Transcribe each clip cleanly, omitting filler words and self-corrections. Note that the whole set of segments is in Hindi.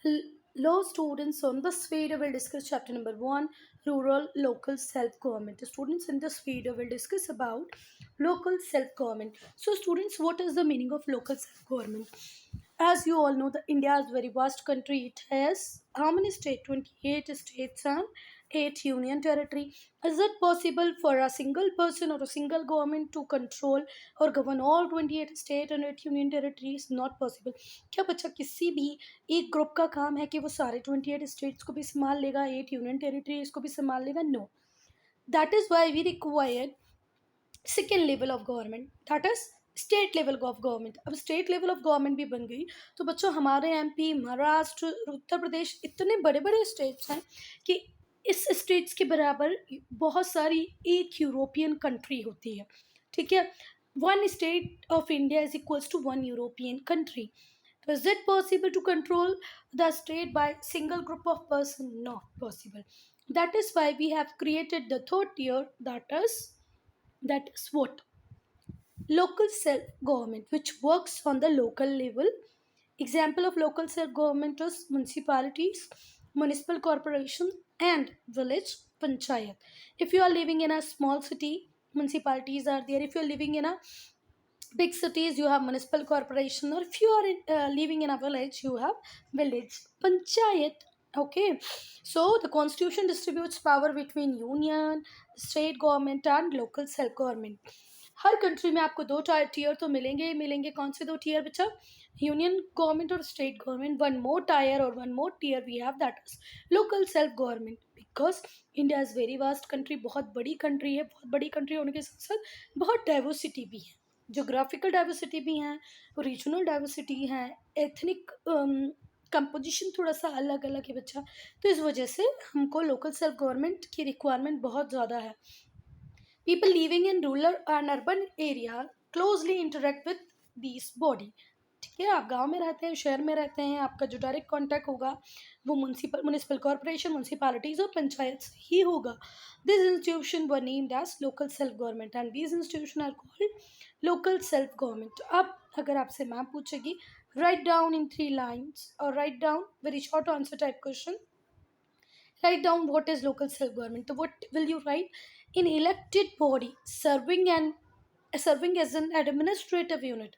Law students, on this video will discuss chapter number 1, rural local self-government. The students in this video will discuss about local self-government. So students, what is the meaning of local self-government? As you all know, the India is a very vast country. It has how many states? 28 states and 8 union territory. Is it possible for a single person or a single government to control or govern all 28 state and 8 union territories? Not possible. क्या बच्चा किसी भी एक ग्रुप का काम है कि वो सारे 28 स्टेट्स को भी संभाल लेगा, 8 यूनियन टेरिटरीज को भी संभाल लेगा? No. That is why we required second level of government, that is state level of government. अब स्टेट लेवल ऑफ गवर्नमेंट भी बन गई तो बच्चों हमारे एमपी, महाराष्ट्र, उत्तर प्रदेश इतने बड़े बड़े स्टेट्स हैं कि इस स्टेट्स के बराबर बहुत सारी एक यूरोपियन कंट्री होती है. ठीक है, one state of India is equals to one European country. Is it possible to control the state by single group of person? Not possible. That is why we have created the third tier, that is what? Local self-government, which works on the local level. Example of local self-government is municipalities, municipal corporations, and village panchayat. If you are living in a small city, municipalities are there. If you are living in a big cities, you have municipal corporation, or if you are living in a village, you have village panchayat. Okay, so the constitution distributes power between union, state government and local self government. Her country में आपको दो टीयर तो मिलेंगे ही मिलेंगे. कौन से दो टीयर बच्चा? यूनियन गवर्नमेंट और state government. One more tier और one more tier we have, that is local self government. Because India is very vast country, बहुत बड़ी कंट्री है. बहुत बड़ी कंट्री होने के साथ साथ बहुत डाइवर्सिटी भी है. जोग्राफिकल डाइवर्सिटी भी हैं, रीजनल डाइवर्सिटी हैं, एथनिक कंपोजिशन थोड़ा सा अलग अलग है बच्चा. तो इस वजह से हमको लोकल सेल्फ गवर्नमेंट की रिक्वायरमेंट बहुत ज़्यादा है. People living in rural and urban area closely interact with this body. ठीक है, आप गांव में रहते हैं, शहर में रहते हैं, आपका जो डायरेक्ट कांटेक्ट होगा वो म्यूनिसिपल कॉर्पोरेशन, म्यूनिसिपैलिटीज और पंचायत से ही होगा. This institution were named as local self government and these institution are called local self government. अब अगर आपसे मैम पूछेगी राइट डाउन इन 3 लाइन्स और write down very short answer type question, write down what is local self government. So what will you write? In elected body serving as an administrative unit.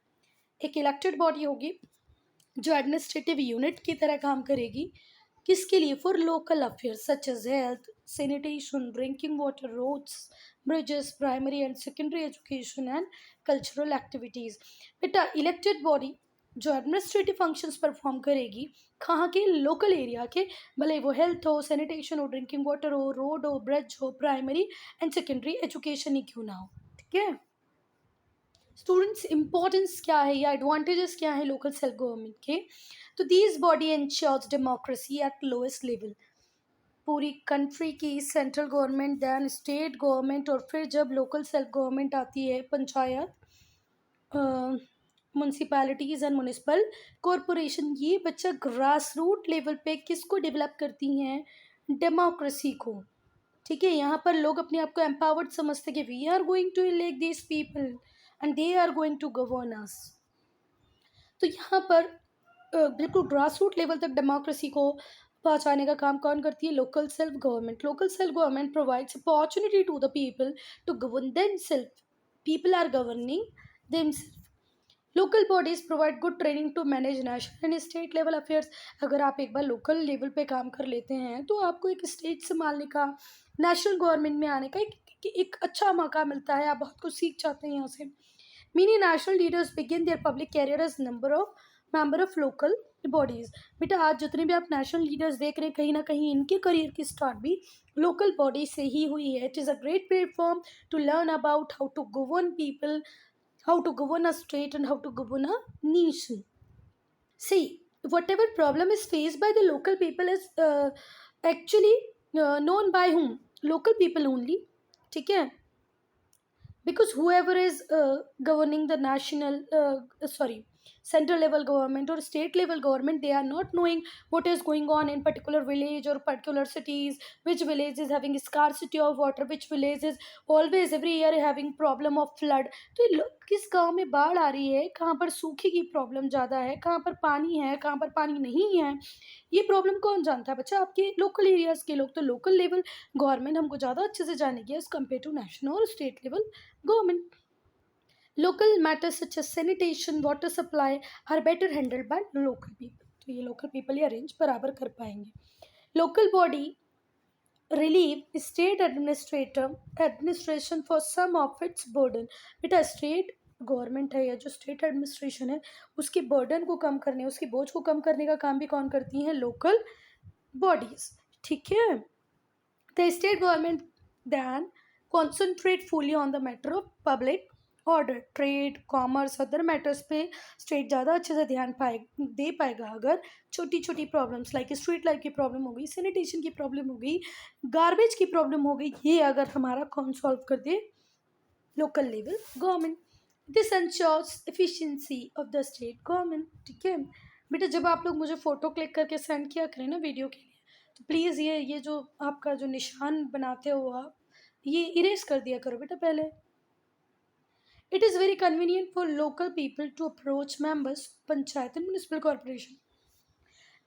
एक इलेक्टेड बॉडी होगी जो एडमिनिस्ट्रेटिव यूनिट की तरह काम करेगी. किसके लिए? For local affairs such as health, sanitation, drinking water, roads, bridges, primary and secondary education and cultural activities. बेटा इलेक्टेड बॉडी जो एडमिनिस्ट्रेटिव फंक्शंस परफॉर्म करेगी कहाँ के? लोकल एरिया के. भले वो हेल्थ हो, सैनिटेशन हो, ड्रिंकिंग वाटर हो, रोड हो, ब्रिज हो, प्राइमरी एंड सेकेंडरी एजुकेशन ही क्यों ना हो. ठीक है स्टूडेंट्स, इंपॉर्टेंस क्या है या एडवांटेजेस क्या है लोकल सेल्फ गवर्नमेंट के? तो these body ensures democracy at lowest level. पूरी कंट्री की central government, then state government, और फिर जब लोकल सेल्फ गवर्नमेंट आती है, panchayat, municipalities and municipal corporation, ये बच्चा ग्रास रूट लेवल पे किसको डेवलप करती हैं? डेमोक्रेसी को. ठीक है, यहाँ पर लोग अपने आप को एम्पावर्ड समझते कि we are going to elect this people and they are going to govern us. तो यहाँ पर बिल्कुल ग्रास रूट लेवल तक डेमोक्रेसी को पहुँचाने का काम कौन करती है? Local self government. Local self government provides opportunity to the people to govern themselves. People are governing themselves. Local bodies provide good training to manage national and state level affairs. अगर आप एक बार लोकल लेवल पे काम कर लेते हैं तो आपको एक स्टेट संभालने का, नेशनल गवर्नमेंट में आने का एक अच्छा मौका मिलता है. आप बहुत कुछ सीख जाते हैं यहाँ से. Many national leaders begin their public career as member of local bodies. बेटा आज जितने भी आप नेशनल लीडर्स देख रहे हैं कहीं ना कहीं इनके करियर की स्टार्ट भी लोकल बॉडी से ही हुई है. It is a great platform to learn about how to govern people, how to govern a state and how to govern a nation. See, whatever problem is faced by the local people is actually known by whom? Local people only. ठीक है, because whoever is governing the national sorry central level government or state level government, they are not knowing what is going on in particular village or particular cities, which village is having scarcity of water, which village is always every year having problem of flood. तो किस गांव में बाढ़ आ रही है, कहाँ पर सूखे की प्रॉब्लम ज़्यादा है, कहाँ पर पानी है, कहाँ पर पानी नहीं है, ये प्रॉब्लम कौन जानता है बच्चा? आपके लोकल एरियाज़ के लोग। तो लोकल लेवल गवर्नमेंट हमको ज़्यादा अच्छे से जानेगी एज़ कम्पेयर टू नेशनल और state level government. Local matters such as sanitation, water supply are better handled by local people. तो ये लोकल पीपल ही अरेंज बराबर कर पाएंगे। Local body relieve state administration for some of its burden. बेटा स्टेट गवर्नमेंट है या जो स्टेट एडमिनिस्ट्रेशन है, उसके बर्डन को कम करने, उसकी बोझ को कम करने का काम भी कौन करती हैं? Local bodies. ठीक है। The state government then concentrate fully on the matter of public order, trade, commerce, other matters पे स्टेट ज़्यादा अच्छे से ध्यान दे पाएगा अगर छोटी छोटी प्रॉब्लम्स लाइक स्ट्रीट लाइट की प्रॉब्लम हो गई, सैनिटेशन की प्रॉब्लम हो गई, गार्बेज की प्रॉब्लम हो गई, ये अगर हमारा कौन सॉल्व कर दे? Local level government. This ensures efficiency of the state government. ठीक है बेटा, जब आप लोग मुझे फ़ोटो क्लिक करके सेंड किया करें ना वीडियो के लिए, तो प्लीज़ ये जो आपका जो निशान बनाते हो आप, ये इरेज कर दिया करो बेटा पहले। It is very convenient for local people to approach members panchayat and municipal corporation.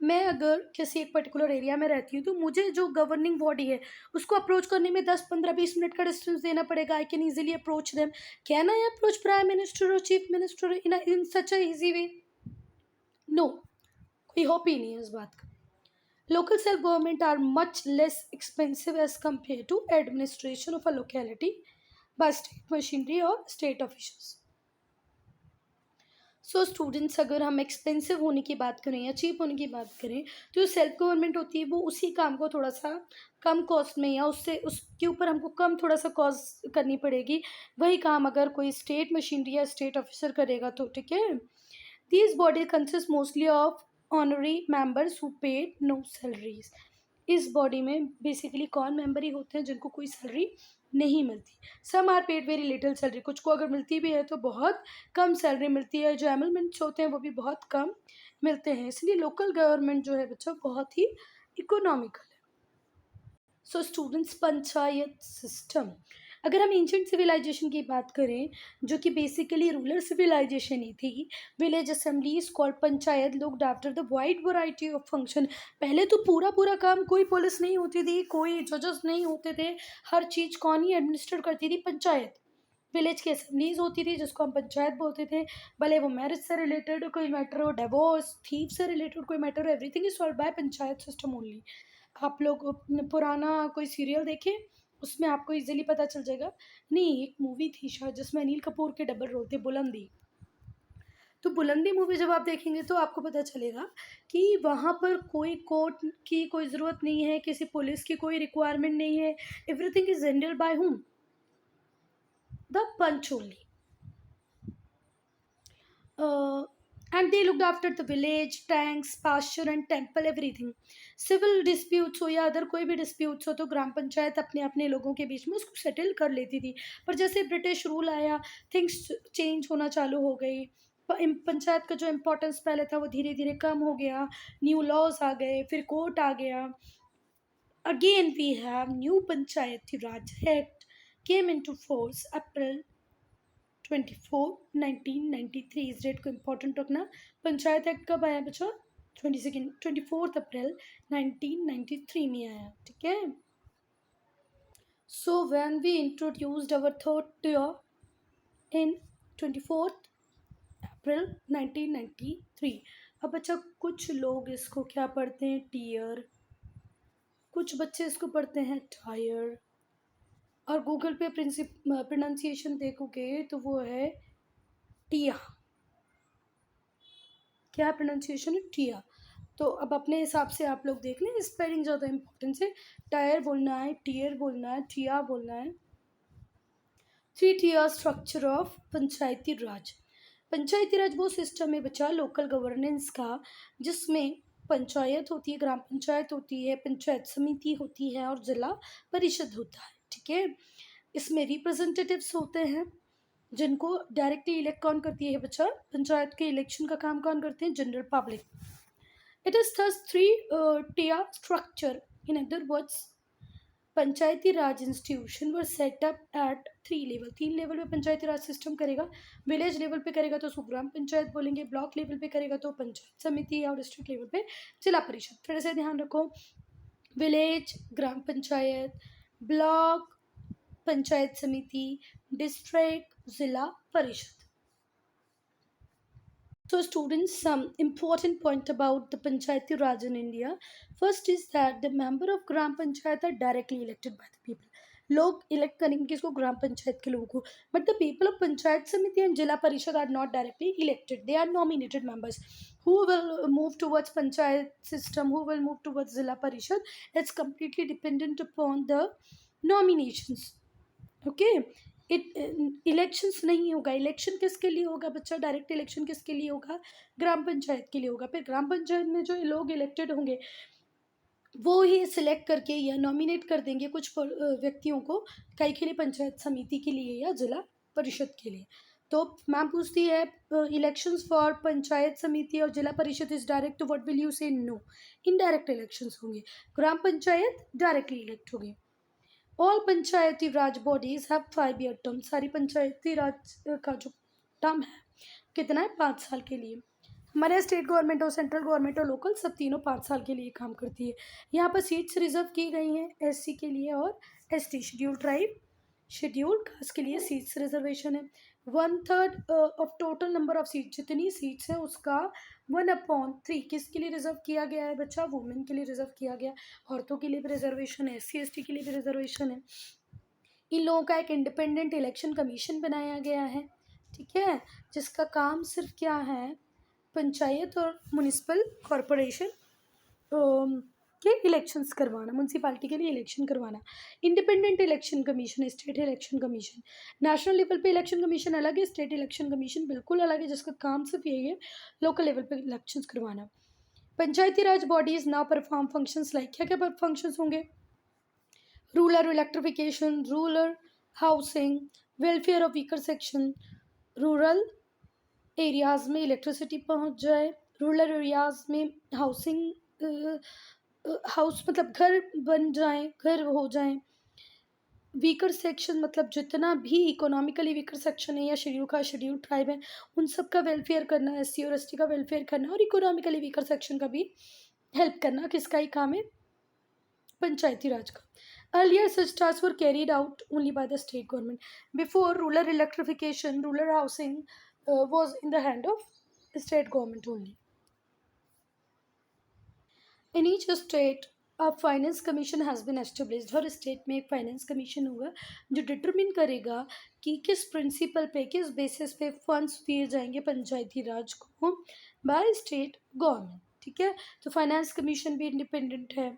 मैं अगर किसी एक पर्टिकुलर एरिया में रहती हूँ तो मुझे जो गवर्निंग बॉडी है उसको अप्रोच करने में 10-15-20 मिनट का डिस्टेंस देना पड़ेगा। I can easily approach them. Can I approach prime minister और chief minister in such a easy way? No, कोई होप ही नहीं है इस बात का। Local self government are much less expensive as compare to administration of a locality by state machinery और स्टेट ऑफिशियल्स। सो स्टूडेंट्स, अगर हम एक्सपेंसिव होने की बात करें या चीप होने की बात करें, तो जो सेल्फ गवर्नमेंट होती है वो उसी काम को थोड़ा सा कम कॉस्ट में या उससे उसके ऊपर हमको कम थोड़ा सा कॉस्ट करनी पड़ेगी। वही काम अगर कोई स्टेट मशीनरी या स्टेट ऑफिसर करेगा तो। ठीक है। These body consist mostly of honorary members who paid no salaries. इस बॉडी में बेसिकली कौन मेंबर ही होते हैं जिनको कोई सैलरी नहीं मिलती। Some are paid very little salary, कुछ को अगर मिलती भी है तो बहुत कम सैलरी मिलती है। जो एमएलमेंट्स होते हैं वो भी बहुत कम मिलते हैं। इसलिए लोकल गवर्नमेंट जो है बच्चों बहुत ही इकोनॉमिकल है। सो स्टूडेंट्स, पंचायत सिस्टम, अगर हम एंशिएंट सिविलाइजेशन की बात करें जो कि बेसिकली रूरल सिविलाइजेशन ही थी, village assemblies called panchayat looked after the wide variety of function. पहले तो पूरा पूरा काम, कोई पुलिस नहीं होती थी, कोई जजेस नहीं होते थे, हर चीज़ कौन ही एडमिनिस्टर करती थी? पंचायत। विलेज की असेंबलीज होती थी जिसको हम पंचायत बोलते थे। भले वो मैरिज से रिलेटेड कोई मैटर हो, डिवोर्स, थीफ से रिलेटेड कोई मैटर हो, everything is solve by panchayat system only. आप लोग पुराना कोई सीरियल देखें, उसमें आपको इजीली पता चल जाएगा। नहीं, एक मूवी थी शायद जिसमें अनिल कपूर के डबल रोल थे, बुलंदी। तो बुलंदी मूवी जब आप देखेंगे तो आपको पता चलेगा कि वहाँ पर कोई कोर्ट की कोई ज़रूरत नहीं है, किसी पुलिस की कोई रिक्वायरमेंट नहीं है। Everything is handled by whom? The panch only. And they looked after the village, tanks, pasture and temple, everything. Civil disputes हो या अदर कोई भी डिस्प्यूट्स हो तो ग्राम पंचायत अपने अपने लोगों के बीच में उसको सेटल कर लेती थी। पर जैसे ब्रिटिश रूल आया, थिंग्स चेंज होना चालू हो गई। पंचायत का जो इम्पोर्टेंस पहले था वो धीरे धीरे कम हो गया। न्यू लॉज आ गए, फिर कोर्ट आ गया। Again we have new Panchayati Raj act came into force April 1993। इस डेट को इम्पोर्टेंट रखना। पंचायत एक्ट कब आया बच्चों? 24 अप्रैल 1993 में आया। ठीक है। So when we introduced our third tier in 24 April 1993। अब बच्चा कुछ लोग इसको क्या पढ़ते हैं? टियर। कुछ बच्चे इसको पढ़ते हैं टायर। और गूगल पे प्रोनाउंसिएशन देखोगे तो वो है टिया। क्या प्रोनाउंसिएशन है? टिया। तो अब अपने हिसाब से आप लोग देख लें, स्पेलिंग ज़्यादा इंपॉर्टेंस है। टायर बोलना है, टियर बोलना है, टिया बोलना है। 3 टियर स्ट्रक्चर ऑफ पंचायती राज। पंचायती राज वो सिस्टम है बच्चा लोकल गवर्नेंस का जिसमें पंचायत होती है, ग्राम पंचायत होती है, पंचायत समिति होती है और जिला परिषद होता है। ठीक है। इसमें रिप्रेजेंटेटिव्स होते हैं जिनको डायरेक्टली इलेक्ट कौन करती है बच्चा? पंचायत के इलेक्शन का काम कौन करते हैं? General public. It is thus three-tier structure. In other words, Panchayati Raj institution were set up at 3 level. 3 level पे पंचायती राज सिस्टम करेगा. विलेज लेवल पे करेगा तो उसको ग्राम पंचायत बोलेंगे. ब्लॉक लेवल पे करेगा तो पंचायत समिति, और डिस्ट्रिक्ट लेवल पे जिला परिषद. फिर से ध्यान रखो, विलेज ग्राम पंचायत, ब्लॉक पंचायत समिति, डिस्ट्रिक्ट जिला परिषद. So students, some important point about the Panchayati Raj in India. First is that the member of Gram Panchayat are directly elected by the people. लोग इलेक्ट करेंगे किसको? ग्राम पंचायत के लोगों को. But the people of Panchayat Samiti and Zila Parishad are not directly elected. They are nominated members. Who will move towards panchayat system, who will move towards zilla parishad, it's completely dependent upon the nominations. Okay. Elections नहीं होगा. इलेक्शन किसके लिए होगा बच्चा? डायरेक्ट इलेक्शन किसके लिए होगा? ग्राम पंचायत के लिए होगा. फिर ग्राम पंचायत में जो लोग इलेक्टेड होंगे वो ही सिलेक्ट करके या नॉमिनेट कर देंगे कुछ व्यक्तियों को, कई के लिए? पंचायत समिति के लिए या जिला परिषद के लिए. तो मैम पूछती है इलेक्शंस फॉर पंचायत समिति और जिला परिषद इज डायरेक्ट, तो व्हाट विल यू से? नो, इनडायरेक्ट इलेक्शंस होंगे. ग्राम पंचायत डायरेक्टली इलेक्ट होगी. All Panchayati Raj bodies have 5 year term. सारी पंचायती राज का जो टर्म है कितना है? 5 साल के लिए. हमारे स्टेट गवर्नमेंट और सेंट्रल गवर्नमेंट और लोकल सब तीनों 5 साल के लिए काम करती है. यहाँ पर सीट्स रिजर्व की गई हैं एससी के लिए और ST schedule tribe, schedule caste के लिए सीट्स रिजर्वेशन है. 1/3 of total number of seat, जितनी सीट्स हैं उसका 1/3 किसके लिए रिजर्व किया गया है बच्चा? वुमेन के लिए रिजर्व किया गया. औरतों के लिए भी रिजर्वेशन है, एससी एसटी के लिए भी रिजर्वेशन है. इन लोगों का एक इंडिपेंडेंट इलेक्शन कमीशन बनाया गया है, ठीक है, जिसका काम सिर्फ क्या है? पंचायत और म्यूनिसिपल कॉरपोरेशन के इलेक्शंस करवाना, म्यूनसिपालिटी के लिए इलेक्शन करवाना. Independent election commission, state election commission. National level पे इलेक्शन कमीशन अलग है, स्टेट इलेक्शन कमीशन बिल्कुल अलग है, जिसका काम सिर्फ यही है लोकल लेवल पे इलेक्शंस करवाना. Panchayati Raj bodies now perform functions like. क्या क्या फंक्शंस होंगे? Rural electrification, rural housing, welfare of weaker section, rural areas में इलेक्ट्रिसिटी पहुंच जाए, रूरल एरियाज़ में हाउसिंग, हाउस मतलब घर बन जाएं, घर हो जाएं. वीकर सेक्शन मतलब जितना भी इकोनॉमिकली वीकर सेक्शन है या शेड्यूल का शेड्यूल ट्राइब है उन सब का वेलफेयर करना, एससी और एसटी का वेलफेयर करना, और इकोनॉमिकली वीकर सेक्शन का भी हेल्प करना. किसका ही काम है? पंचायती राज का. Earlier, such tasks were carried out only by the state government. Before, rural electrification, rural housing was in the hand of state government only. In each state, a finance commission has been established. Her state में एक फाइनेंस कमीशन होगा जो डिटरमिन करेगा कि किस प्रिंसिपल पे, किस बेसिस पे फंड्स दिए जाएंगे पंचायती राज को बाय स्टेट गवर्नमेंट. ठीक है, तो फाइनेंस कमीशन भी इंडिपेंडेंट है.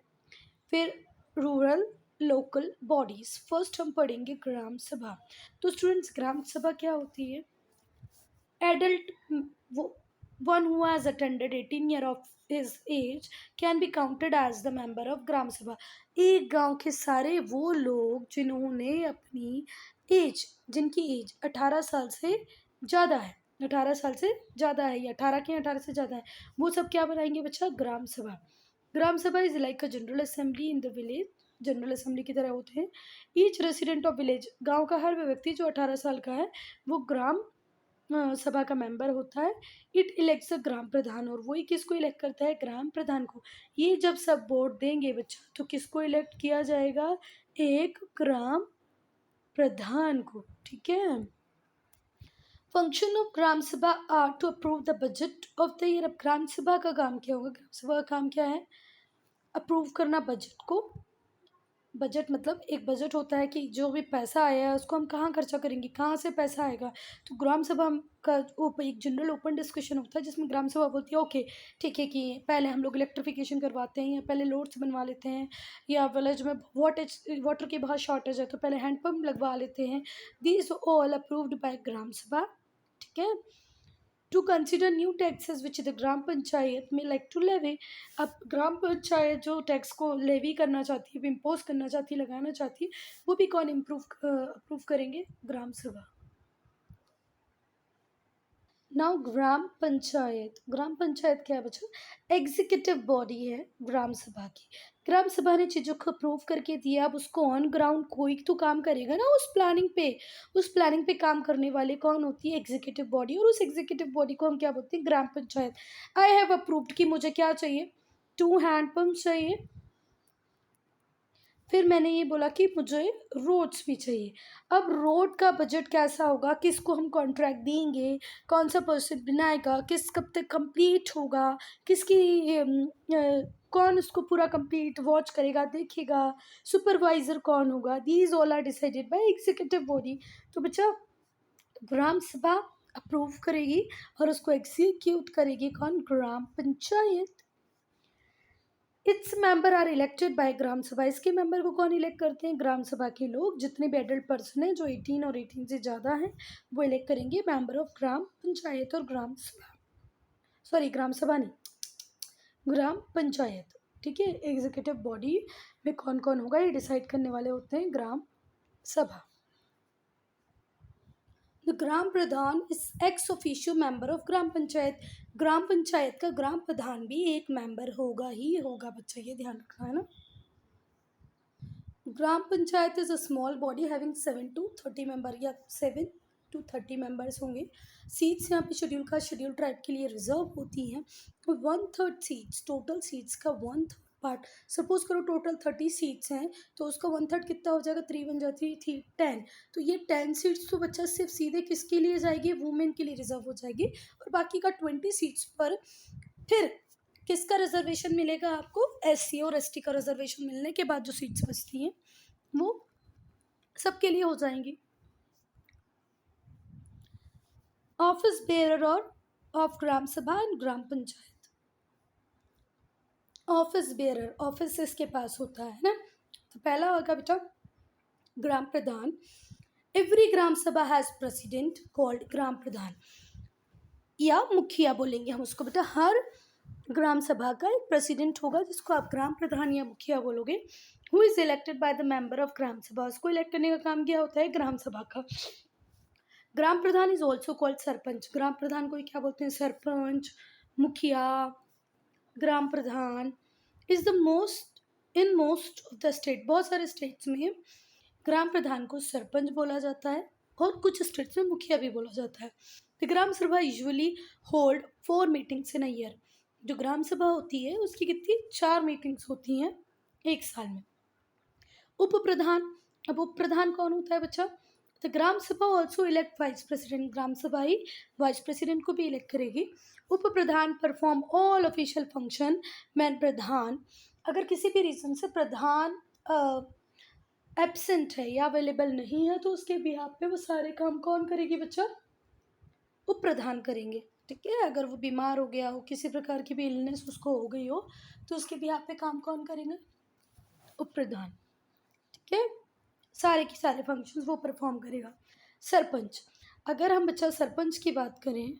फिर रूरल लोकल बॉडीज. फर्स्ट हम पढ़ेंगे ग्राम सभा. तो स्टूडेंट्स, ग्राम सभा क्या होती है? Adult, one who has attended 18 year of his age can be counted as the member of Gram Sabha. एक गांव के सारे वो लोग जिन्होंने अपनी एज, जिनकी एज 18 साल से ज़्यादा है, 18 साल से ज़्यादा है या 18 से ज़्यादा है, वो सब क्या बनाएंगे बच्चा? ग्राम सभा. ग्राम सभा is like a general assembly in the village. General assembly की तरह होते हैं. ईच रेसिडेंट ऑफ विलेज, गांव का हर व्यक्ति जो 18 साल का है वो ग्राम सभा का मेंबर होता है. इट इलेक्ट्स अ ग्राम प्रधान, और वही किसको इलेक्ट करता है? ग्राम प्रधान को. ये जब सब वोट देंगे बच्चा तो किसको इलेक्ट किया जाएगा? एक ग्राम प्रधान को. ठीक है. Function of Gram Sabha are to approve the budget of the year. अब ग्राम सभा का काम क्या होगा? ग्राम सभा का काम क्या है? अप्रूव करना बजट को. बजट मतलब एक बजट होता है कि जो भी पैसा आया है उसको हम कहाँ खर्चा करेंगे, कहाँ से पैसा आएगा. तो ग्राम सभा का एक जनरल ओपन डिस्कशन होता है जिसमें ग्राम सभा बोलती है ओके ठीक है कि पहले हम लोग इलेक्ट्रिफिकेशन करवाते हैं, या पहले रोड्स बनवा लेते हैं, या विलेज में वाटर की बहुत शॉर्टेज है तो पहले हैंडपम्प लगवा लेते हैं. This all approved by Gram Sabha. ठीक है. To consider new taxes which the Gram Panchayat में लाइक टू लेवी. अब ग्राम पंचायत जो टैक्स को लेवी करना चाहती है, इम्पोज करना चाहती है, लगाना चाहती है, वो भी कौन अप्रूव करेंगे? ग्राम सभा. नाउ ग्राम पंचायत क्या है बच्चों? एग्जीक्यूटिव बॉडी है ग्राम सभा की। ग्राम सभा ने चीज़ों को अप्रूव करके दिया, अब उसको ऑन ग्राउंड कोई तो काम करेगा ना उस प्लानिंग पे काम करने वाले कौन होती है? Executive body. और उस एग्जीक्यूटिव बॉडी को हम क्या बोलते हैं? ग्राम पंचायत। आई हैव अप्रूव्ड कि मुझे क्या चाहिए? 2 हैंडपम्प चाहिए। फिर मैंने ये बोला कि मुझे रोड्स भी चाहिए। अब रोड का बजट कैसा होगा, किसको हम कॉन्ट्रैक्ट देंगे, कौन सा पर्सन बनाएगा, किस कब तक कंप्लीट होगा, किसकी कौन उसको पूरा कंप्लीट वॉच करेगा, देखेगा, सुपरवाइजर कौन होगा, these all are decided by executive body. तो बच्चा ग्राम सभा अप्रूव करेगी और उसको एग्जीक्यूट करेगी कौन? Gram Panchayat. Its member are elected by Gram Sabha. इसके मेंबर को कौन इलेक्ट करते हैं? ग्राम सभा के लोग, जितने भी एडल्ट पर्सन हैं जो 18 और 18 से ज़्यादा हैं वो इलेक्ट करेंगे मेंबर ऑफ ग्राम पंचायत और ग्राम सभा। सॉरी, ग्राम सभा नहीं, ग्राम पंचायत। ठीक है, एग्जीक्यूटिव बॉडी में कौन कौन होगा ये डिसाइड करने वाले होते हैं Gram Sabha. The Gram Pradhan is ex officio member of Gram Panchayat. Gram Panchayat का ग्राम प्रधान भी एक मेंबर होगा ही होगा बच्चा, ये ध्यान रखना है ना। Gram Panchayat is a small body having 7 to 30 member, या 7 to 30 मेंबर्स होंगे। सीट्स यहाँ पे शेड्यूल ट्राइब के लिए रिजर्व होती हैं। 1/3 सीट्स, टोटल सीट्स का 1/3 पार्ट। सपोज करो टोटल 30 सीट्स हैं तो उसका 1/3 कितना हो जाएगा? 3 बन जाती थी 10। तो ये 10 सीट्स तो बच्चा सिर्फ सीधे किसके लिए जाएगी? वुमेन के लिए रिजर्व हो जाएगी। और बाकी का 20 सीट्स पर फिर किसका रिजर्वेशन मिलेगा आपको? SC और ST का रिजर्वेशन मिलने के बाद जो सीट्स बचती हैं वो सबके लिए हो जाएंगी। ऑफिस बेरर और ऑफ ग्राम सभा and gram panchayat. Office bearer, office इसके पास होता है ना। तो पहला होगा बेटा ग्राम प्रधान। एवरी ग्राम सभा हैज प्रेसिडेंट कॉल्ड ग्राम प्रधान, या मुखिया बोलेंगे हम उसको बेटा। हर ग्राम सभा का एक प्रेसिडेंट होगा जिसको आप ग्राम प्रधान या मुखिया बोलोगे। Who is elected by the member of Gram Sabha. उसको इलेक्ट करने का काम क्या होता है? ग्राम सभा का। Gram Pradhan is also called sarpanch. Gram Pradhan को क्या बोलते हैं? सरपंच, मुखिया। Gram Pradhan is the most in most of the state, बहुत सारे स्टेट्स में ग्राम प्रधान को सरपंच बोला जाता है और कुछ स्टेट्स में मुखिया भी बोला जाता है। द ग्राम सभा usually hold 4 meetings in a year. जो ग्राम सभा होती है उसकी कितनी? 4 मीटिंग्स होती हैं एक साल में। उप प्रधान, अब उप प्रधान कौन होता है बच्चा? The Gram Sabha also elect vice president. Gram Sabha ही वाइस प्रेसिडेंट को भी इलेक्ट करेगी। उप प्रधान perform all official function. Main प्रधान, अगर किसी भी रीजन से प्रधान एब्सेंट है या अवेलेबल नहीं है तो उसके बिहाफ पे वो सारे काम कौन करेगी बच्चा? उप प्रधान करेंगे। ठीक है, अगर वो बीमार हो गया हो, किसी प्रकार की भी इलनेस उसको हो गई हो तो उसके बिहाफ पे काम कौन करेंगे? उप प्रधान। ठीक है, सारे के सारे फंक्शंस वो परफॉर्म करेगा। सरपंच, अगर हम बच्चा सरपंच की बात करें,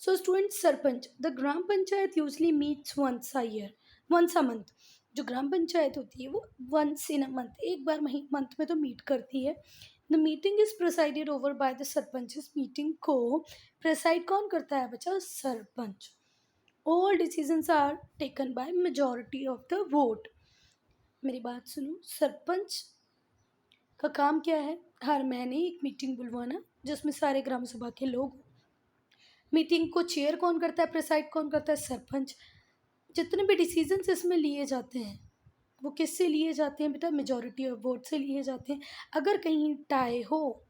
so student sarpanch, the Gram Panchayat usually meets once a month. जो ग्राम पंचायत होती है वो वंस इन अ मंथ, एक बार मंथ में तो मीट करती है। The meeting is presided over by the sarpanch. इस मीटिंग को प्रेसाइड कौन करता है बच्चा? Sarpanch. All decisions are taken by majority of the vote. मेरी बात सुनो, सरपंच का काम क्या है? हर महीने एक मीटिंग बुलवाना जिसमें सारे ग्राम सभा के लोग। मीटिंग को चेयर कौन करता है? प्रेसाइड कौन करता है? सरपंच। जितने भी डिसीजंस इसमें लिए जाते हैं वो किससे लिए जाते हैं बेटा? मेजॉरिटी ऑफ वोट से लिए जाते हैं। अगर कहीं टाई हो,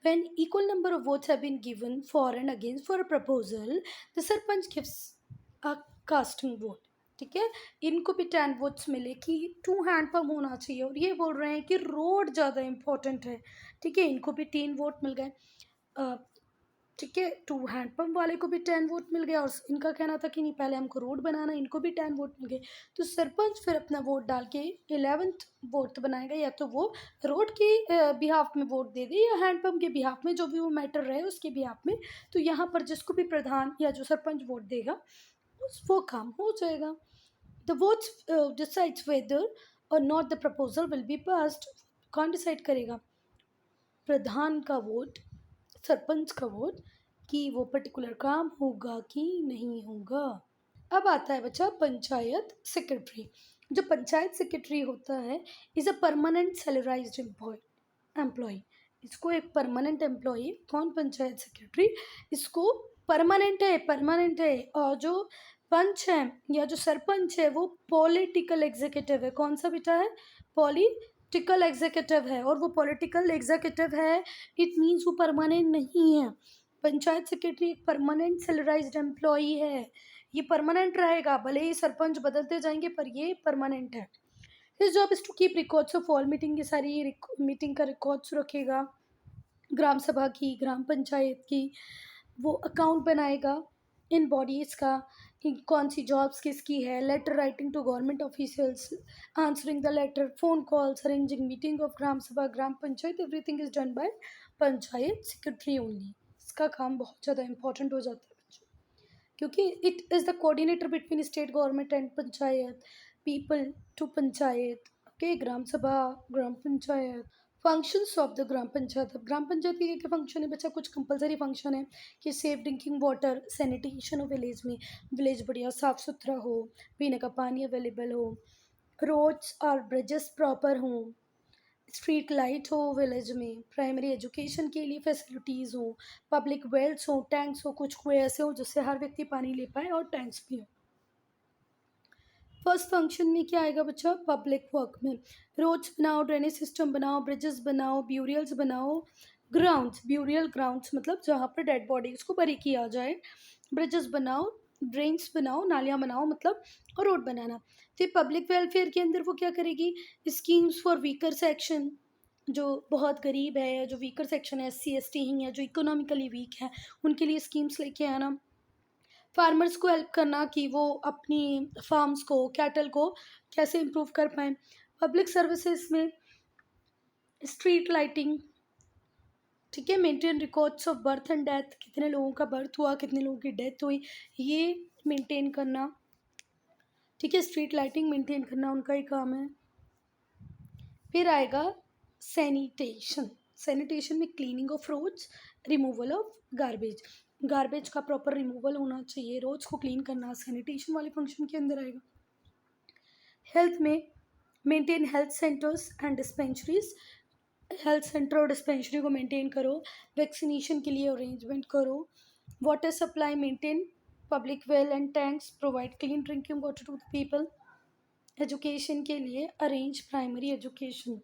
when equal number of votes have been given for and against for a proposal, the sarpanch gives a casting vote। ठीक है, इनको भी 10 वोट्स मिले कि 2 हैंडपम्प होना चाहिए और ये बोल रहे हैं कि रोड ज़्यादा इंपॉर्टेंट है। ठीक है, इनको भी 3 वोट मिल गए। ठीक है, 2 हैंडपम्प वाले को भी 10 वोट मिल गया और इनका कहना था कि नहीं पहले हमको रोड बनाना, इनको भी 10 वोट मिल गए। तो सरपंच फिर अपना वोट डाल के 11th वोट बनाएगा, या तो वो रोड के बिहाफ में वोट दे दे या हैंडपम्प के बिहाफ में, जो भी वो मैटर रहे उसके बिहाफ में। तो यहाँ पर जिसको भी प्रधान या जो सरपंच वोट देगा वो काम हो जाएगा। द वोट्स डिसाइड्स वेदर और not the proposal will be passed. कौन डिसाइड करेगा? प्रधान का वोट सरपंच का वोट कि वो पर्टिकुलर काम होगा कि नहीं होगा। अब आता है बच्चा पंचायत सेक्रेटरी। जो पंचायत सेक्रेटरी होता है इज अ परमानेंट सैलराइज्ड एम्प्लॉय। इसको एक परमानेंट एम्प्लॉय, कौन, पंचायत सेक्रेटरी, इसको परमानेंट है। और जो पंच है या जो सरपंच है वो पॉलिटिकल एग्जीक्यूटिव है। कौन सा बेटा है? पॉलिटिकल एग्जीक्यूटिव है। और वो पॉलिटिकल एग्जीक्यूटिव है, इट मीन्स वो परमानेंट नहीं है। पंचायत सेक्रेटरी एक परमानेंट सैलराइज्ड एम्प्लॉय है, ये परमानेंट रहेगा, भले ही सरपंच बदलते जाएंगे पर ये परमानेंट है। His job is to keep records of all meeting, ये सारी मीटिंग का रिकॉर्ड्स रखेगा, ग्राम सभा की, ग्राम पंचायत की, वो अकाउंट बनाएगा इन बॉडीज़ का, कि कौन सी जॉब्स किसकी है, letter writing to government officials, answering the letter, phone calls, arranging meeting of Gram Sabha, Gram Panchayat, everything is done by panchayat secretary only. इसका काम बहुत ज़्यादा इंपॉर्टेंट हो जाता है बच्चों, क्योंकि it is the coordinator between state government and panchayat, people to panchayat, okay, Gram Sabha, Gram Panchayat. Functions of the Gram Panchayat. अब ग्राम पंचायत के क्या फंक्शन है बच्चा? कुछ कंपलसरी फंक्शन है कि सेफ ड्रिंकिंग वाटर, सैनिटेशन हो विलेज में, विलेज बढ़िया साफ सुथरा हो, पीने का पानी अवेलेबल हो, रोड्स और ब्रिजेस प्रॉपर हों, स्ट्रीट लाइट हो विलेज में, प्राइमरी एजुकेशन के लिए फैसिलिटीज़ हो, पब्लिक वेल्स हो, टैंक्स हो, कुछ कुएं ऐसे हो जिससे हर व्यक्ति पानी ले पाए, और टैंक्स भी हो। फर्स्ट फंक्शन में क्या आएगा बच्चा? पब्लिक वर्क में रोड्स बनाओ, ड्रेनेज सिस्टम बनाओ, ब्रिजेस बनाओ, ब्यूरियल्स बनाओ, ग्राउंड्स, ब्यूरियल ग्राउंड्स मतलब जहाँ पर डेड बॉडीज को बरी किया जाए, ब्रिजेस बनाओ, ड्रेन्स बनाओ, नालियाँ बनाओ मतलब, और रोड बनाना। फिर पब्लिक वेलफेयर के अंदर वो क्या करेगी? स्कीम्स फॉर वीकर सेक्शन, जो बहुत गरीब है या जो वीकर सेक्शन है, SC ST हैं या जो इकोनॉमिकली वीक है, उनके लिए स्कीम्स लेके आना। फार्मर्स को हेल्प करना कि वो अपनी फार्म्स को, कैटल को कैसे इम्प्रूव कर पाएँ। पब्लिक सर्विसेज में स्ट्रीट लाइटिंग, ठीक है, maintain records of birth and death, कितने लोगों का बर्थ हुआ, कितने लोगों की डेथ हुई, ये मेंटेन करना, ठीक है, स्ट्रीट लाइटिंग मेंटेन करना उनका ही काम है। फिर आएगा सैनिटेशन। सैनिटेशन में cleaning of roads, removal of garbage, garbage का प्रॉपर रिमूवल होना चाहिए, रोड्स को क्लीन करना सैनिटेशन वाले फंक्शन के अंदर आएगा। हेल्थ में maintain health centres and dispensaries, health centre और डिस्पेंसरी को मेंटेन करो, वैक्सीनेशन के लिए अरेंजमेंट करो, water supply maintain, public well and tanks, provide clean drinking water to the people, education के लिए अरेंज प्राइमरी एजुकेशन।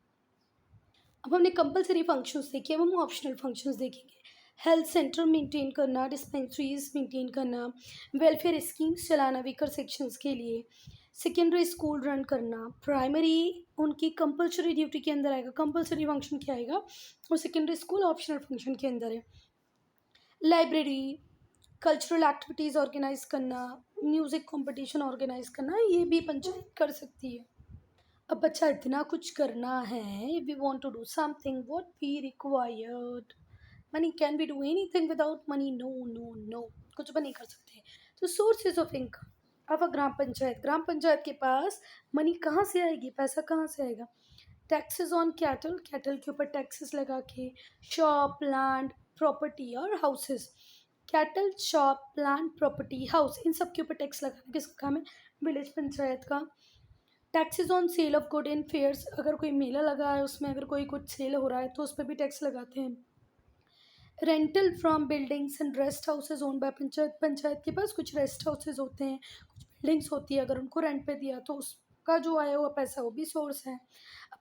अब हमने कंपलसरी फंक्शंस देखे, अब हम ऑप्शनल फंक्शंस देखेंगे। हेल्थ सेंटर मेंटेन करना, डिस्पेंसरीज मेंटेन करना, वेलफेयर स्कीम्स चलाना वीकर सेक्शंस के लिए, सेकेंडरी स्कूल रन करना, प्राइमरी उनकी कंपलसरी ड्यूटी के अंदर आएगा, कंपलसरी फंक्शन क्या आएगा, और सेकेंडरी स्कूल ऑप्शनल फंक्शन के अंदर है। लाइब्रेरी, कल्चरल एक्टिविटीज़ ऑर्गेनाइज करना, म्यूज़िक कंपटीशन ऑर्गेनाइज करना, ये भी पंचायत कर सकती है। अब बच्चा इतना कुछ करना है, we want to do something, what we required money, can we do anything without money? No no no, कुछ भी नहीं कर सकते। तो सोर्सेज ऑफ इनकम, अब ग्राम पंचायत, ग्राम पंचायत के पास मनी कहाँ से आएगी, पैसा कहाँ से आएगा? टैक्सेस ऑन कैटल, कैटल के ऊपर टैक्सेस लगा के, शॉप, लैंड, प्रॉपर्टी और houses, cattle, shop, land, property, house, इन सब के ऊपर टैक्स लगाना किसका काम है? विलेज पंचायत का। Taxes on sale of good and fairs, अगर कोई मेला लगा है उसमें अगर कोई कुछ सेल हो रहा है तो उस पर भी टैक्स लगाते हैं। Rental from buildings and rest houses own by panchayat, panchayat के पास कुछ रेस्ट हाउसेज होते हैं, कुछ बिल्डिंग्स होती है, अगर उनको रेंट पे दिया तो उसका जो आया हुआ पैसा वो भी सोर्स है।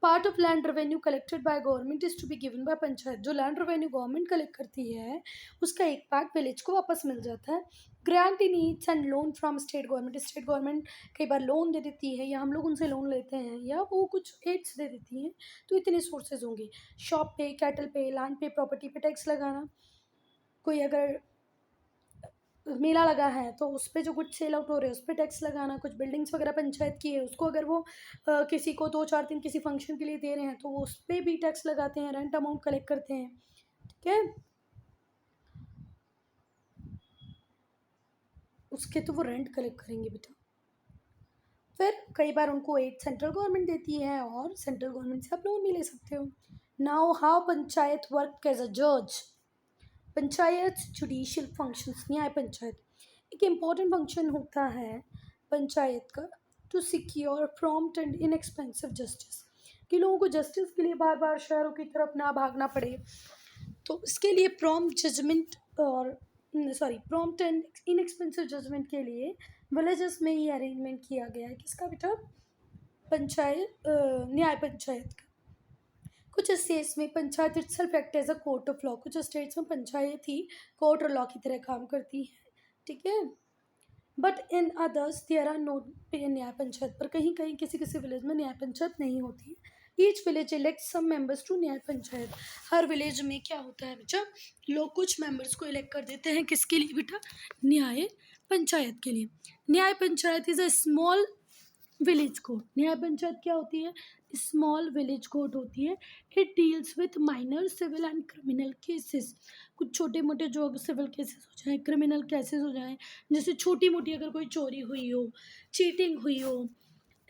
Part of land revenue collected by government is to be given by panchayat, जो लैंड रेवेन्यू गवर्नमेंट कलेक्ट करती है उसका एक पार्ट विलेज को वापस मिल जाता है। Grant in ईड्स and loan from state government, state government कई बार लोन दे देती है या हम लोग उनसे लोन लेते हैं या वो कुछ एड्स दे देती हैं, तो इतने सोर्सेज होंगे। शॉप पे, कैटल पे, लैंड पे, प्रॉपर्टी पे टैक्स लगाना, कोई अगर मेला लगा है तो उस पे जो कुछ सेल आउट हो रहे हैं उस पर टैक्स लगाना, कुछ बिल्डिंग्स वगैरह पंचायत की है उसको अगर वो किसी को 2 4 दिन किसी फंक्शन के लिए दे रहे हैं तो वो उस पर भी टैक्स लगाते हैं, रेंट अमाउंट कलेक्ट करते हैं, ठीक है, उसके तो वो रेंट कलेक्ट करेंगे बेटा। फिर कई बार उनको एड सेंट्रल गवर्नमेंट देती है और सेंट्रल गवर्नमेंट से आप लोन भी ले सकते हो। Now how panchayat work as a जज, पंचायत जुडिशियल फंक्शंस, न्याय पंचायत एक इम्पॉर्टेंट फंक्शन होता है पंचायत का to secure prompt and inexpensive justice, कि लोगों को जस्टिस के लिए बार बार शहरों की तरफ ना भागना पड़े। तो इसके लिए प्रॉम्प्ट जजमेंट और प्रॉम्प्ट एंड इनएक्सपेंसिव जजमेंट के लिए विलेजेस में ये अरेंजमेंट किया गया है। किसका बेटा? पंचायत न्याय पंचायत का। कुछ स्टेट्स में panchayat itself act as a court of law, कुछ स्टेट्स में पंचायत ही कोर्ट और लॉ की तरह काम करती है, ठीक है। But in others there are no Nyaya Panchayat, पर कहीं कहीं किसी किसी विलेज में न्याय पंचायत नहीं होती है। Each village elect some members to Nyaya Panchayat. Her village में क्या होता है बेटा, लोग कुछ मेंबर्स को इलेक्ट कर देते हैं, किसके लिए बेटा? न्याय पंचायत के लिए। न्याय panchayat is a small village court. न्याय पंचायत क्या होती है? स्मॉल विलेज कोर्ट होती है। It deals with minor civil and criminal cases. कुछ छोटे मोटे जो सिविल केसेस हो जाए, क्रिमिनल केसेस हो जाए, जैसे छोटी मोटी अगर कोई चोरी हुई हो, चीटिंग हुई हो,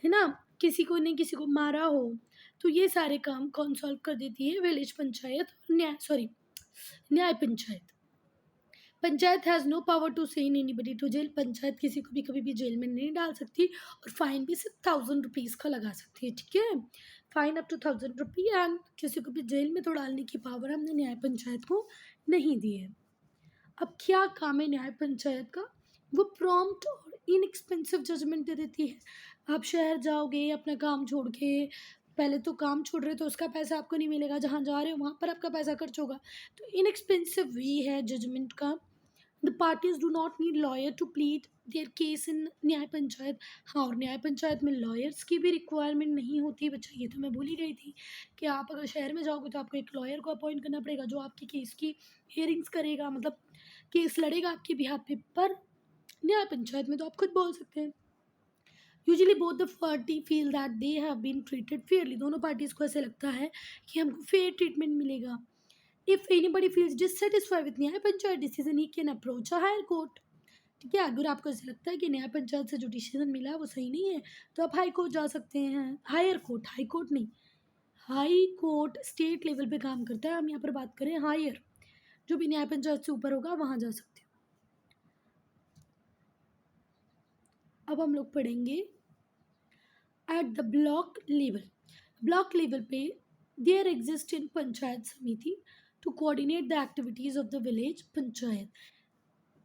है ना, किसी को नहीं किसी को मारा हो, तो ये सारे काम कौन सॉल्व कर देती है? Village panchayat. Nyaya Panchayat. Panchayat has no power to send anybody to jail. Panchayat किसी को भी कभी भी जेल में नहीं डाल सकती, और फाइन भी सिर्फ 1000 रुपीज़ का लगा सकती है, ठीक है। Fine up to 1000 rupee, and किसी को भी जेल में तो डालने की पावर हमने न्याय पंचायत को नहीं दी है। अब क्या काम है न्याय पंचायत का? वो प्रॉम्प्ट और इनएक्सपेंसिव जजमेंट दे देती है। आप शहर जाओगे अपना काम छोड़ के, पहले तो काम छोड़ रहे हो तो उसका पैसा आपको नहीं मिलेगा, जहाँ जा रहे हो वहाँ पर आपका पैसा खर्च होगा। तो इनएक्सपेंसिव वे है जजमेंट का। The parties do not need lawyer to plead their case in Nyaya Panchayat. हाँ, और न्याय पंचायत में लॉयर्स की भी रिक्वायरमेंट नहीं होती बच्चा, ये तो मैं भूल ही गई थी कि आप अगर शहर में जाओगे तो आपको एक लॉयर को अपॉइंट करना पड़ेगा जो आपके केस की हियरिंग्स करेगा, मतलब केस लड़ेगा आपके बिहाफ पे। पर न्याय पंचायत में तो आप खुद बोल सकते हैं। Usually both the party feel that they have been treated fairly. दोनों पार्टीज को ऐसे लगता है कि हमको फेयर ट्रीटमेंट मिलेगा। If anybody feels dissatisfied with Nyaya Panchayat decision, he can approach a higher court. ठीक है, अगर आपको ऐसा लगता है कि न्याय पंचायत से जो डिसीजन मिला है वो सही नहीं है, तो आप हाई कोर्ट जा सकते हैं। हायर कोर्ट, हाई कोर्ट नहीं, हाई कोर्ट स्टेट लेवल पे काम करता है। हम यहाँ पर बात करें हायर, जो भी न्याय पंचायत से ऊपर होगा वहाँ जा सकते हो। अब हम लोग पढ़ेंगे at the block level. Block level पे there exist in Panchayat Samiti to coordinate the activities of the village panchayat.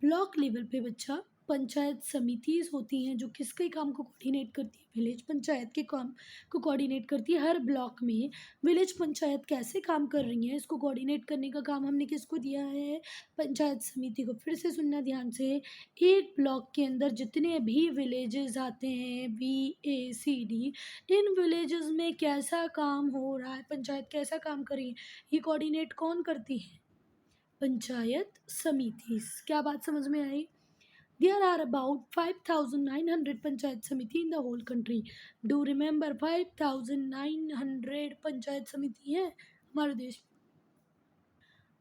Block level पे बच्चा पंचायत समितिज होती हैं जो किसके काम को कोऑर्डिनेट करती है? विलेज पंचायत के काम को कोऑर्डिनेट करती है। हर ब्लॉक में विलेज पंचायत कैसे काम कर रही है, इसको कोऑर्डिनेट करने का काम हमने किसको दिया है? पंचायत समिति को। फिर से सुनना ध्यान से, एक ब्लॉक के अंदर जितने भी विलेजेस आते हैं, VACD, इन विलेजेस में कैसा काम हो रहा है, पंचायत कैसा काम कर रही है, ये कोऑर्डिनेट कौन करती है? पंचायत समिति। क्या बात समझ में आई? There are about 5,900 पंचायत समिति in the whole country. Do remember 5,900 panchayat समिति है हमारे देश में।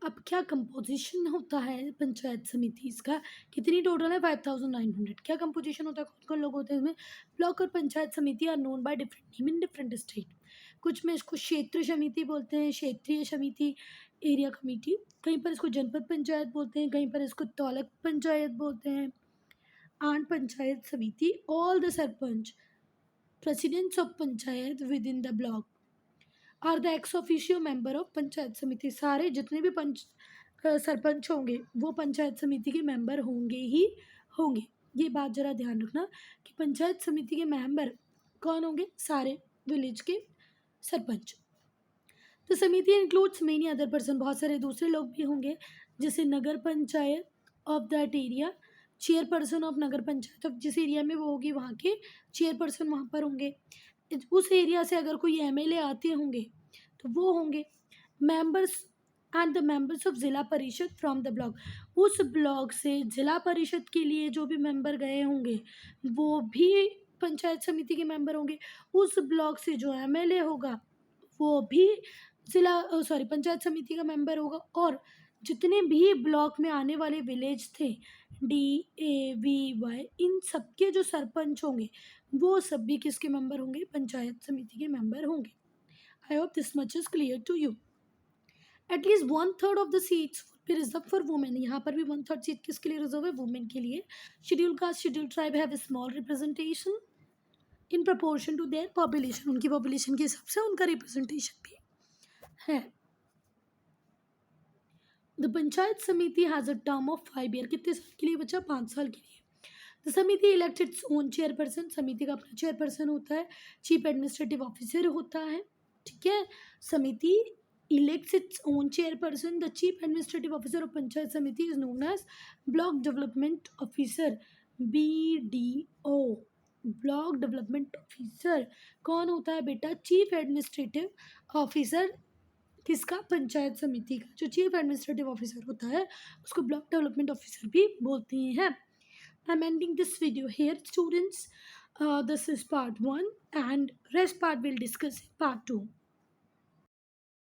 अब क्या कंपोजिशन होता है पंचायत समिति इसका? कितनी टोटल है? 5,900। क्या कंपोजिशन होता है, कौन कौन लोग होते हैं इसमें? ब्लॉक और Panchayat Samiti are known by different name in different state. कुछ में इसको क्षेत्र समिति बोलते हैं, क्षेत्रीय समिति, एरिया कमेटी। कहीं पर इसको जनपद पंचायत बोलते हैं, कहीं पर इसको तालुक पंचायत बोलते हैं। and panchayat samiti, all the sarpanch, presidents of panchayat within the block are the ex officio member of panchayat समिति। सारे जितने भी सरपंच होंगे वो पंचायत समिति के मेंबर होंगे ही होंगे। ये बात जरा ध्यान रखना कि पंचायत समिति के मेंबर कौन होंगे? सारे विलेज के सरपंच। तो समिति इंक्लूड्स मेनी अदर पर्सन, बहुत सारे दूसरे लोग भी होंगे, जैसे Nagar Panchayat of that area, chairperson of Nagar Panchayat of जिस एरिया में वो होगी वहाँ के चेयरपर्सन वहाँ पर होंगे। उस एरिया से अगर कोई MLA आते होंगे तो वो होंगे members, and the members of जिला परिषद फ्रॉम द ब्लॉक। उस ब्लॉक से जिला परिषद के लिए जो भी मेंबर गए होंगे वो भी पंचायत समिति के मेंबर होंगे। उस ब्लॉक से जो MLA होगा वो भी पंचायत समिति का मेंबर होगा। और जितने भी ब्लॉक में आने वाले विलेज थे, DAVY, इन सबके जो सरपंच होंगे वो सब भी किसके मेंबर होंगे? पंचायत समिति के मेंबर होंगे। I hope this much is clear to you. At least 1/3 of the seats for भी रिजर्व फॉर वुमेन, यहाँ पर भी 1/3 सीट किसके लिए रिजर्व है? वुमेन के लिए। Schedule caste schedule tribe have small representation in proportion to their population, उनकी पॉपुलेशन के हिसाब से उनका रिप्रेजेंटेशन भी है। द पंचायत समिति has a term of 5 year, कितने साल के लिए बच्चा? 5 साल के लिए। द समिति इलेक्ट इट्स ओन चेयरपर्सन, समिति का अपना चेयरपर्सन होता है, चीफ एडमिनिस्ट्रेटिव ऑफिसर होता है, ठीक है। Samiti elects its own chairperson, the chief administrative officer of Panchayat Samiti is known as block development officer, BDO। Block development officer कौन होता है बेटा? चीफ एडमिनिस्ट्रेटिव ऑफिसर किसका? पंचायत समिति का। जो चीफ एडमिनिस्ट्रेटिव ऑफिसर होता है उसको ब्लॉक डेवलपमेंट ऑफिसर भी बोलते हैं। I'm ending this video here, students. This is part 1 and rest part we'll discuss in part 2.